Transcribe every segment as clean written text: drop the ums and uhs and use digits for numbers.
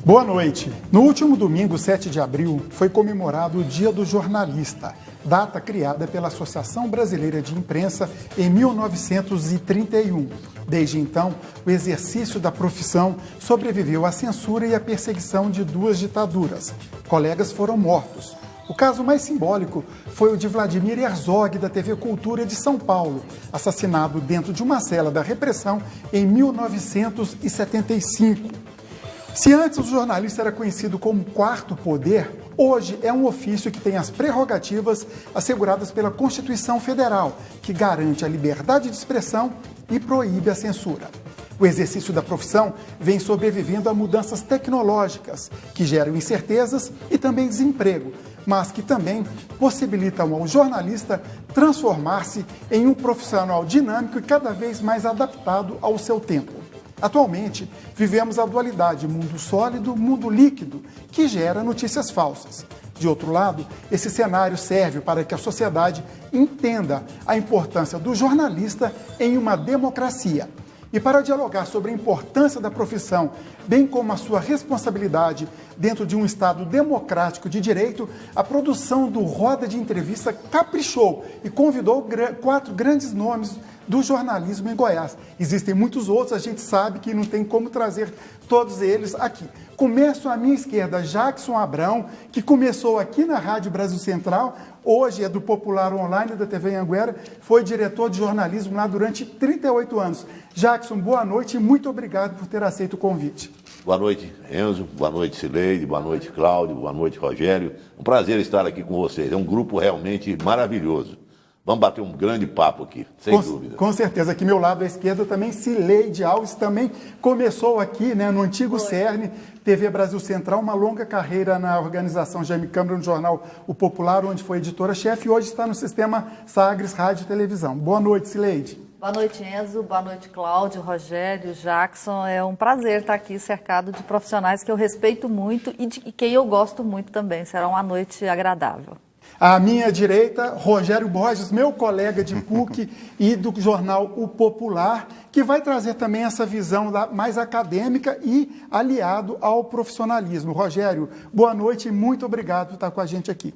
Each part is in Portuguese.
Boa noite. No último domingo, 7 de abril, foi comemorado o Dia do Jornalista, data criada pela Associação Brasileira de Imprensa em 1931. Desde então, o exercício da profissão sobreviveu à censura e à perseguição de duas ditaduras. Colegas foram mortos. O caso mais simbólico foi o de Vladimir Herzog, da TV Cultura de São Paulo, assassinado dentro de uma cela da repressão em 1975. Se antes o jornalista era conhecido como quarto poder, hoje é um ofício que tem as prerrogativas asseguradas pela Constituição Federal, que garante a liberdade de expressão e proíbe a censura. O exercício da profissão vem sobrevivendo a mudanças tecnológicas, que geram incertezas e também desemprego, mas que também possibilitam ao jornalista transformar-se em um profissional dinâmico e cada vez mais adaptado ao seu tempo. Atualmente, vivemos a dualidade mundo sólido, mundo líquido, que gera notícias falsas. De outro lado, esse cenário serve para que a sociedade entenda a importância do jornalista em uma democracia. E para dialogar sobre a importância da profissão, bem como a sua responsabilidade dentro de um Estado democrático de direito, a produção do Roda de Entrevista caprichou e convidou 4 grandes nomes do jornalismo em Goiás. Existem muitos outros, a gente sabe que não tem como trazer todos eles aqui. Começo à minha esquerda, Jackson Abrão, que começou aqui na Rádio Brasil Central, hoje é do Popular Online da TV Anhanguera, foi diretor de jornalismo lá durante 38 anos. Jackson, boa noite e muito obrigado por ter aceito o convite. Boa noite, Enzo, boa noite, Cileide, boa noite, Cláudio, boa noite, Rogério. Um prazer estar aqui com vocês, é um grupo realmente maravilhoso. Vamos bater um grande papo aqui, sem dúvida. Com certeza. Aqui meu lado à esquerda também, Cileide Alves, também começou aqui, né, no antigo CERN, TV Brasil Central, uma longa carreira na organização Jaime Câmara, no jornal O Popular, onde foi editora-chefe, e hoje está no sistema Sagres Rádio e Televisão. Boa noite, Cileide. Boa noite, Enzo. Boa noite, Cláudio, Rogério, Jackson. É um prazer estar aqui cercado de profissionais que eu respeito muito e de quem eu gosto muito também. Será uma noite agradável. À minha direita, Rogério Borges, meu colega de PUC e do jornal O Popular, que vai trazer também essa visão mais acadêmica e aliado ao profissionalismo. Rogério, boa noite e muito obrigado por estar com a gente aqui.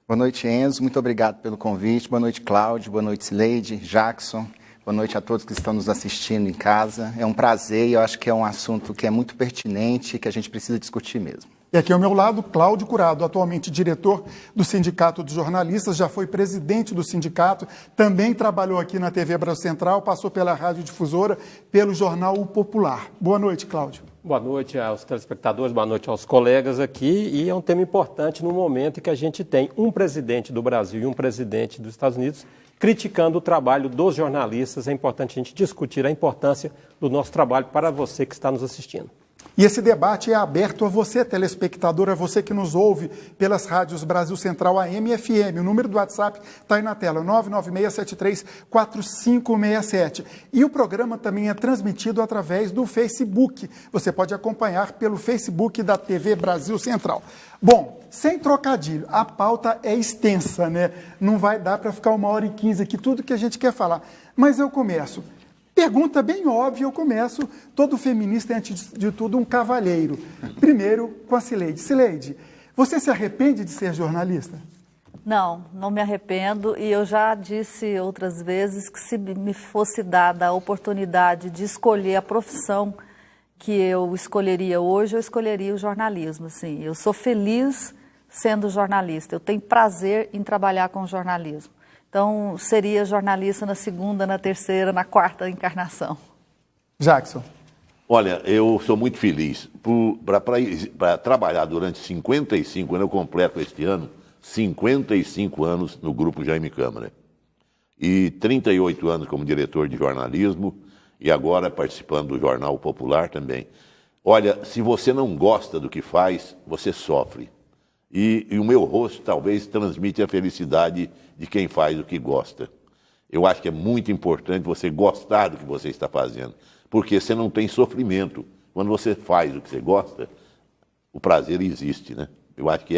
Boa noite, Enzo. Muito obrigado pelo convite. Boa noite, Cláudio. Boa noite, Cileide, Jackson. Boa noite a todos que estão nos assistindo em casa. É um prazer e eu acho que é um assunto que é muito pertinente e que a gente precisa discutir mesmo. E aqui ao meu lado, Cláudio Curado, atualmente diretor do Sindicato dos Jornalistas, já foi presidente do sindicato, também trabalhou aqui na TV Brasil Central, passou pela Rádio Difusora, pelo jornal O Popular. Boa noite, Cláudio. Boa noite aos telespectadores, boa noite aos colegas aqui. E é um tema importante no momento em que a gente tem um presidente do Brasil e um presidente dos Estados Unidos criticando o trabalho dos jornalistas. É importante a gente discutir a importância do nosso trabalho para você que está nos assistindo. E esse debate é aberto a você, telespectador, a você que nos ouve pelas rádios Brasil Central AM e FM. O número do WhatsApp está aí na tela, 996734567. E o programa também é transmitido através do Facebook. Você pode acompanhar pelo Facebook da TV Brasil Central. Bom, sem trocadilho, a pauta é extensa, né? Não vai dar para ficar 1h15 aqui, tudo que a gente quer falar. Mas eu começo. Pergunta bem óbvia, eu começo. Todo feminista é, antes de tudo, um cavalheiro. Primeiro, com a Cileide. Cileide, você se arrepende de ser jornalista? Não, não me arrependo. E eu já disse outras vezes que se me fosse dada a oportunidade de escolher a profissão que eu escolheria hoje, eu escolheria o jornalismo. Assim. Eu sou feliz sendo jornalista. Eu tenho prazer em trabalhar com jornalismo. Então, seria jornalista na segunda, na terceira, na quarta encarnação. Jackson. Olha, eu sou muito feliz para trabalhar durante 55 anos, eu completo este ano, 55 anos no Grupo Jaime Câmara. E 38 anos como diretor de jornalismo e agora participando do Jornal Popular também. Olha, se você não gosta do que faz, você sofre. E o meu rosto talvez transmite a felicidade de quem faz o que gosta. Eu acho que é muito importante você gostar do que você está fazendo, porque você não tem sofrimento. Quando você faz o que você gosta, o prazer existe, né? Eu acho que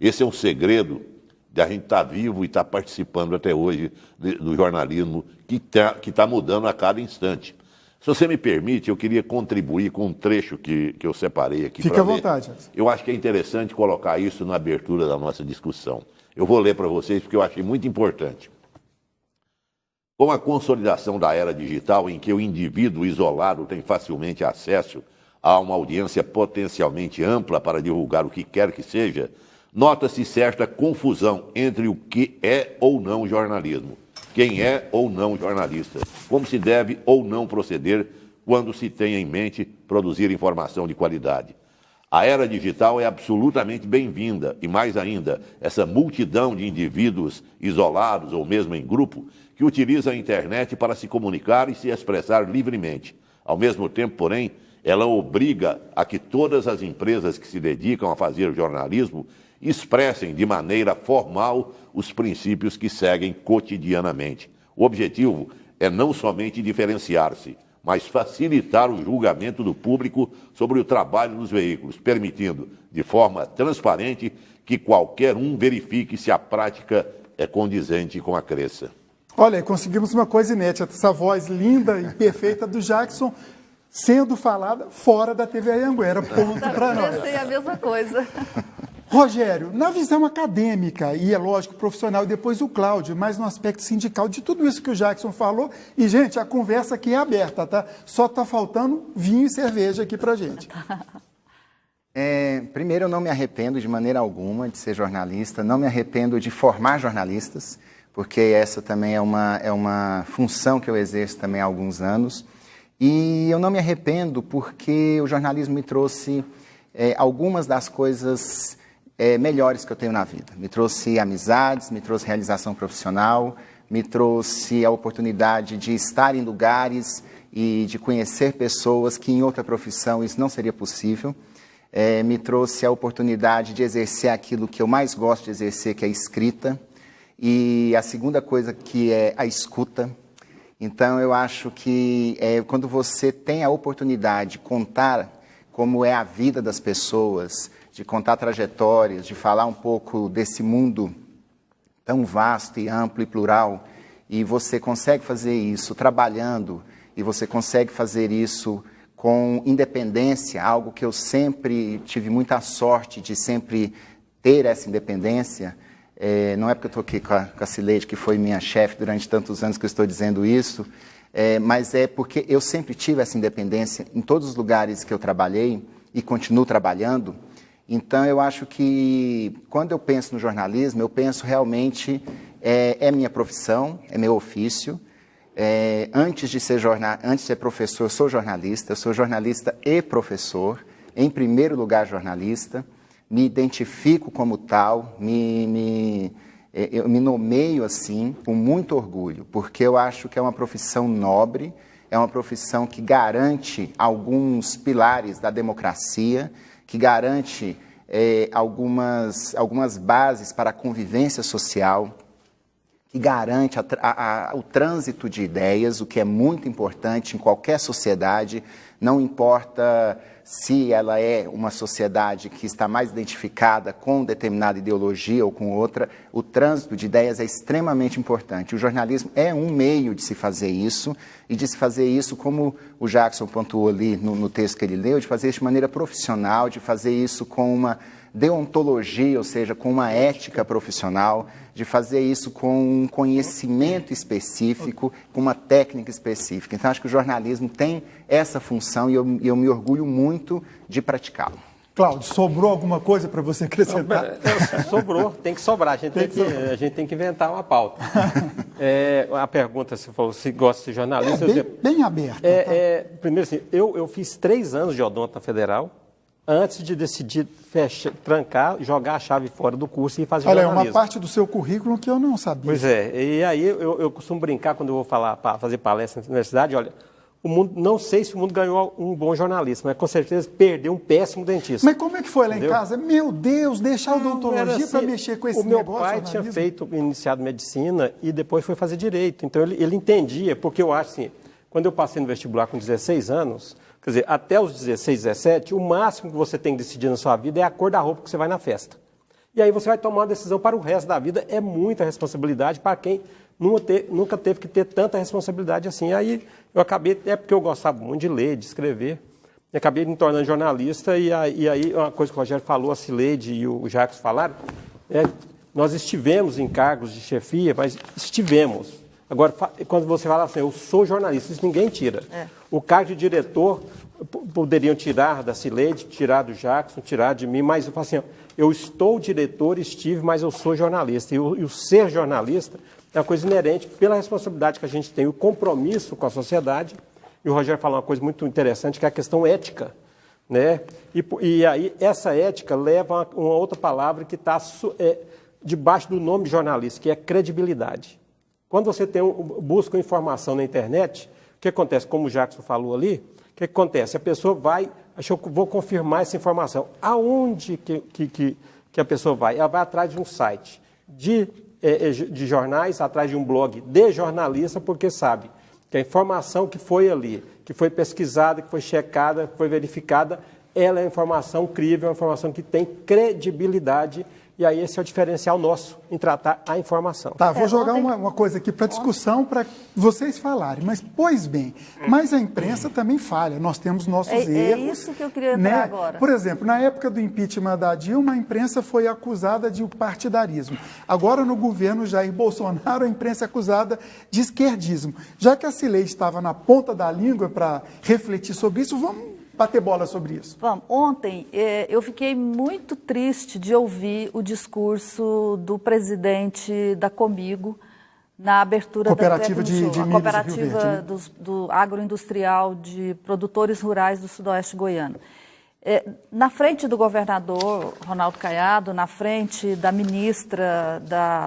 esse é um segredo de a gente estar vivo e estar participando até hoje do jornalismo que tá mudando a cada instante. Se você me permite, eu queria contribuir com um trecho que eu separei aqui. Fique à vontade. Eu acho que é interessante colocar isso na abertura da nossa discussão. Eu vou ler para vocês porque eu achei muito importante. Com a consolidação da era digital, em que o indivíduo isolado tem facilmente acesso a uma audiência potencialmente ampla para divulgar o que quer que seja, nota-se certa confusão entre o que é ou não jornalismo, quem é ou não jornalista, como se deve ou não proceder quando se tem em mente produzir informação de qualidade. A era digital é absolutamente bem-vinda e, mais ainda, essa multidão de indivíduos isolados ou mesmo em grupo que utiliza a internet para se comunicar e se expressar livremente. Ao mesmo tempo, porém, ela obriga a que todas as empresas que se dedicam a fazer jornalismo expressem de maneira formal os princípios que seguem cotidianamente. O objetivo é não somente diferenciar-se, mas facilitar o julgamento do público sobre o trabalho dos veículos, permitindo, de forma transparente, que qualquer um verifique se a prática é condizente com a crença. Olha, conseguimos uma coisa inédita, essa voz linda e perfeita do Jackson sendo falada fora da TV Anhanguera. Ponto para nós. Pensei a mesma coisa. Rogério, na visão acadêmica e, é lógico, profissional, e depois o Cláudio, mas no aspecto sindical, de tudo isso que o Jackson falou, e, gente, a conversa aqui é aberta, tá? Só está faltando vinho e cerveja aqui pra gente. Primeiro, eu não me arrependo de maneira alguma de ser jornalista, não me arrependo de formar jornalistas, porque essa também é uma função que eu exerço também há alguns anos, e eu não me arrependo porque o jornalismo me trouxe algumas das coisas melhores que eu tenho na vida. Me trouxe amizades, me trouxe realização profissional, me trouxe a oportunidade de estar em lugares e de conhecer pessoas que em outra profissão isso não seria possível. Me trouxe a oportunidade de exercer aquilo que eu mais gosto de exercer, que é a escrita. E a segunda coisa que é a escuta. Então eu acho que quando você tem a oportunidade de contar como é a vida das pessoas, de contar trajetórias, de falar um pouco desse mundo tão vasto e amplo e plural, e você consegue fazer isso trabalhando, e você consegue fazer isso com independência, algo que eu sempre tive muita sorte de sempre ter essa independência. Não é porque eu estou aqui com a Cileide, que foi minha chefe durante tantos anos que eu estou dizendo isso, mas é porque eu sempre tive essa independência em todos os lugares que eu trabalhei e continuo trabalhando. Então, eu acho que quando eu penso no jornalismo, eu penso realmente, é minha profissão, é meu ofício. Antes de ser professor, eu sou jornalista e professor, em primeiro lugar jornalista, me identifico como tal, eu me nomeio assim, com muito orgulho, porque eu acho que é uma profissão nobre, é uma profissão que garante alguns pilares da democracia, que garante algumas bases para a convivência social, que garante o trânsito de ideias, o que é muito importante em qualquer sociedade, não importa se ela é uma sociedade que está mais identificada com determinada ideologia ou com outra, o trânsito de ideias é extremamente importante. O jornalismo é um meio de se fazer isso, e de se fazer isso, como o Jackson pontuou ali no texto que ele leu, de fazer isso de maneira profissional, de fazer isso com uma deontologia, ou seja, com uma ética profissional, de fazer isso com um conhecimento específico, com uma técnica específica. Então, acho que o jornalismo tem essa função e eu me orgulho muito de praticá-lo. Cláudio, sobrou alguma coisa para você acrescentar? Sobrou, tem que sobrar. A gente tem que inventar uma pauta. A pergunta, você falou, se gosta de jornalista... Bem aberta. Primeiro, assim, eu fiz 3 anos de odonto na Federal, antes de decidir trancar, jogar a chave fora do curso e fazer jornalismo. Olha, é uma parte do seu currículo que eu não sabia. Pois e aí eu costumo brincar quando eu vou fazer palestra na universidade, olha, o mundo, não sei se o mundo ganhou um bom jornalista, mas com certeza perdeu um péssimo dentista. Mas como é que foi lá em casa? Meu Deus, deixar a odontologia assim, para mexer com esse negócio. O meu pai tinha iniciado medicina e depois foi fazer direito, então ele entendia, porque eu acho assim, quando eu passei no vestibular com 16 anos, quer dizer, até os 16, 17, o máximo que você tem que decidir na sua vida é a cor da roupa que você vai na festa. E aí você vai tomar uma decisão para o resto da vida, é muita responsabilidade para quem nunca teve que ter tanta responsabilidade assim. Aí eu acabei, porque eu gostava muito de ler, de escrever, e acabei me tornando jornalista, e aí uma coisa que o Rogério falou, a Cileide e o Jacques falaram, nós estivemos em cargos de chefia, mas estivemos. Agora, quando você fala assim, eu sou jornalista, isso ninguém tira. O cargo de diretor poderiam tirar da Cileide, tirar do Jackson, tirar de mim, mas eu falo assim, eu estou diretor, estive, mas eu sou jornalista. E o ser jornalista é uma coisa inerente pela responsabilidade que a gente tem, o compromisso com a sociedade. E o Rogério falou uma coisa muito interessante, que é a questão ética, né? E aí essa ética leva a uma outra palavra que está debaixo do nome de jornalista, que é credibilidade. Quando você busca informação na internet, o que acontece? Como o Jackson falou ali, o que acontece? A pessoa vai, acho que eu vou confirmar essa informação. Aonde que a pessoa vai? Ela vai atrás de um site de jornais, atrás de um blog de jornalista, porque sabe que a informação que foi ali, que foi pesquisada, que foi checada, que foi verificada, ela é informação crível, é uma informação que tem credibilidade. E aí esse é o diferencial nosso em tratar a informação. Tá, vou jogar uma coisa aqui para discussão, para vocês falarem. Mas, pois bem, mas a imprensa também falha. Nós temos nossos erros. É isso que eu queria entrar agora. Por exemplo, na época do impeachment da Dilma, a imprensa foi acusada de partidarismo. Agora, no governo Jair Bolsonaro, a imprensa é acusada de esquerdismo. Já que a Cileide estava na ponta da língua para refletir sobre isso, vamos bater bola sobre isso. Vamos. Ontem eu fiquei muito triste de ouvir o discurso do presidente da Comigo na abertura cooperativa da cooperativa do agroindustrial de produtores rurais do Sudoeste Goiano. Na frente do governador Ronaldo Caiado, na frente da ministra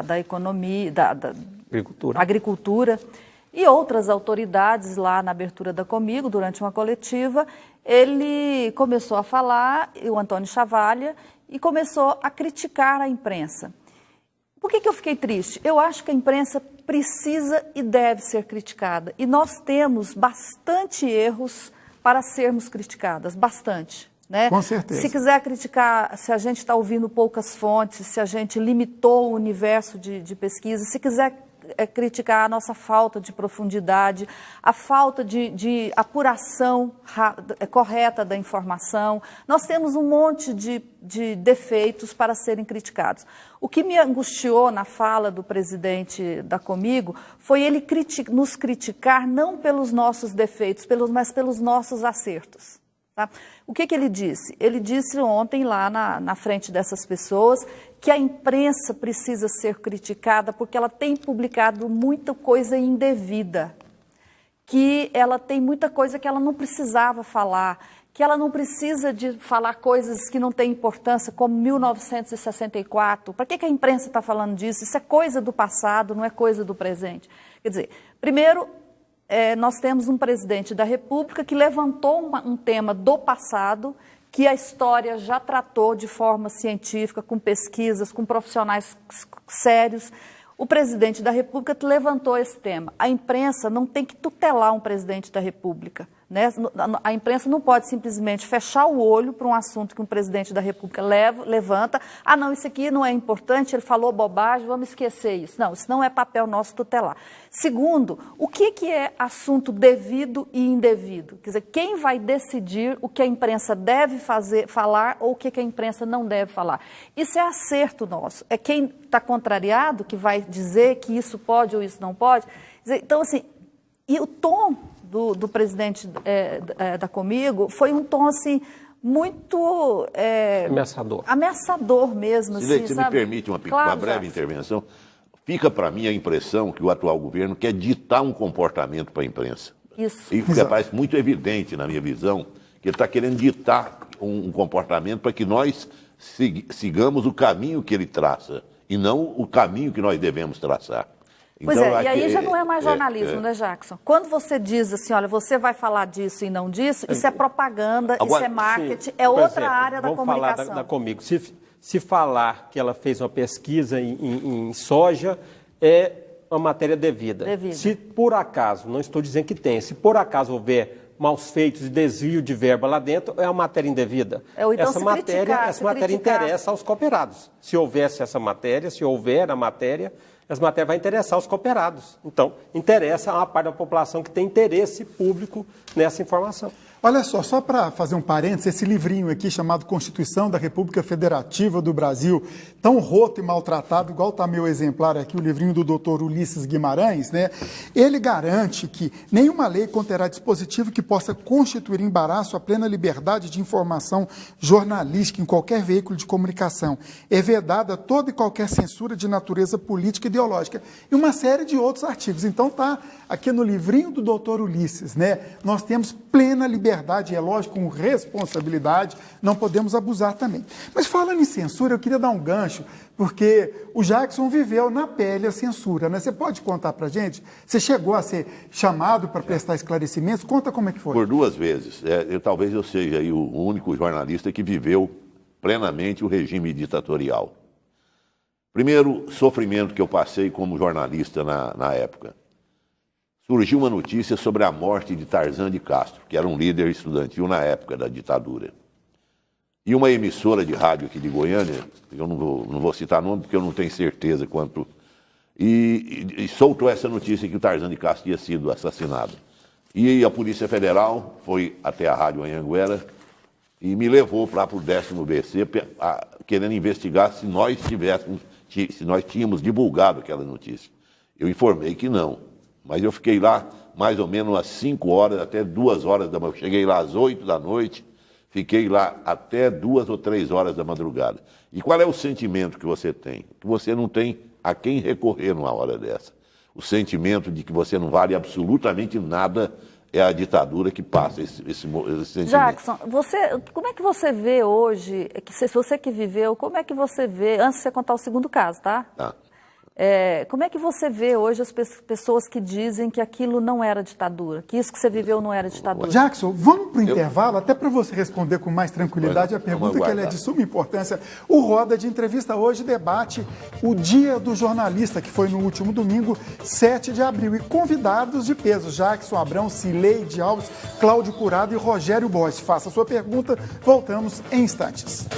da Economia, da Agricultura e outras autoridades lá na abertura da Comigo, durante uma coletiva, ele começou a falar, o Antônio Chavalha, e começou a criticar a imprensa. Por que eu fiquei triste? Eu acho que a imprensa precisa e deve ser criticada. E nós temos bastante erros para sermos criticadas, bastante. Né? Com certeza. Se quiser criticar, se a gente está ouvindo poucas fontes, se a gente limitou o universo de pesquisa, se quiser criticar a nossa falta de profundidade, a falta de apuração correta da informação. Nós temos um monte de defeitos para serem criticados. O que me angustiou na fala do presidente da Comigo foi ele nos criticar não pelos nossos defeitos, mas pelos nossos acertos. Tá? O que ele disse? Ele disse ontem lá na frente dessas pessoas que a imprensa precisa ser criticada porque ela tem publicado muita coisa indevida, que ela tem muita coisa que ela não precisava falar, que ela não precisa de falar coisas que não têm importância, como 1964. Para que a imprensa está falando disso? Isso é coisa do passado, não é coisa do presente. Quer dizer, primeiro, nós temos um presidente da República que levantou um tema do passado, que a história já tratou de forma científica, com pesquisas, com profissionais sérios. O presidente da República levantou esse tema. A imprensa não tem que tutelar um presidente da República. Né? A imprensa não pode simplesmente fechar o olho para um assunto que um presidente da República levanta. Ah, não, isso aqui não é importante, ele falou bobagem, vamos esquecer isso. Não, isso não é papel nosso tutelar. Segundo, o que é assunto devido e indevido? Quer dizer, quem vai decidir o que a imprensa deve falar ou o que a imprensa não deve falar? Isso é acerto nosso. É quem está contrariado que vai dizer que isso pode ou isso não pode. Quer dizer, então, assim, e o tom do presidente da Comigo foi um tom assim muito ameaçador mesmo. Cileide, você me permite uma breve intervenção? Fica para mim a impressão que o atual governo quer ditar um comportamento para a imprensa. Isso. E parece muito evidente, na minha visão, que ele está querendo ditar um comportamento para que nós sigamos o caminho que ele traça e não o caminho que nós devemos traçar. Pois então, e aí já não é mais jornalismo, né, Jackson? Quando você diz assim, olha, você vai falar disso e não disso, isso é propaganda, agora, isso é marketing, é outra área da comunicação. Vamos falar da Comigo. Se falar que ela fez uma pesquisa em soja, é uma matéria devida. Se por acaso, não estou dizendo que tem, se por acaso houver maus feitos e desvio de verba lá dentro, é uma matéria indevida. Então, essa matéria interessa aos cooperados. Se houvesse essa matéria, se houver a matéria, essa matéria vai interessar os cooperados. Então, interessa a uma parte da população que tem interesse público nessa informação. Olha só para fazer um parênteses, esse livrinho aqui chamado Constituição da República Federativa do Brasil, tão roto e maltratado, igual está meu exemplar aqui, o livrinho do Dr. Ulisses Guimarães, né? Ele garante que nenhuma lei conterá dispositivo que possa constituir embaraço à plena liberdade de informação jornalística em qualquer veículo de comunicação. É vedada toda e qualquer censura de natureza política e ideológica. E uma série de outros artigos. Então está aqui no livrinho do Dr. Ulisses, né? Nós temos plena liberdade, é lógico, com responsabilidade, não podemos abusar também. Mas falando em censura, eu queria dar um gancho, porque o Jackson viveu na pele a censura, né? Você pode contar pra gente? Você chegou a ser chamado para prestar esclarecimentos? Conta como é que foi. Por 2 vezes. Talvez eu seja aí o único jornalista que viveu plenamente o regime ditatorial. Primeiro sofrimento que eu passei como jornalista na época. Surgiu uma notícia sobre a morte de Tarzan de Castro, que era um líder estudantil na época da ditadura. E uma emissora de rádio aqui de Goiânia, eu não vou citar nome porque eu não tenho certeza quanto, e soltou essa notícia que o Tarzan de Castro tinha sido assassinado. E a Polícia Federal foi até a Rádio Anhanguera e me levou para o 10º BC, querendo investigar se nós tínhamos divulgado aquela notícia. Eu informei que não. Mas eu fiquei lá mais ou menos às 5 horas, até 2 horas da manhã. Cheguei lá às 8 da noite, fiquei lá até 2 ou 3 horas da madrugada. E qual é o sentimento que você tem? Que você não tem a quem recorrer numa hora dessa. O sentimento de que você não vale absolutamente nada é a ditadura que passa esse sentimento. Jackson, como é que você vê hoje, se você que viveu, como é que você vê, antes de você contar o segundo caso, tá? Tá. Como é que você vê hoje as pessoas que dizem que aquilo não era ditadura, que isso que você viveu não era ditadura? Jackson, vamos para o intervalo, até para você responder com mais tranquilidade a pergunta que ela é de suma importância. O Roda de Entrevista hoje debate o Dia do Jornalista, que foi no último domingo, 7 de abril. E convidados de peso, Jackson Abrão, Cileide Alves, Cláudio Curado e Rogério Borges. Faça a sua pergunta, voltamos em instantes.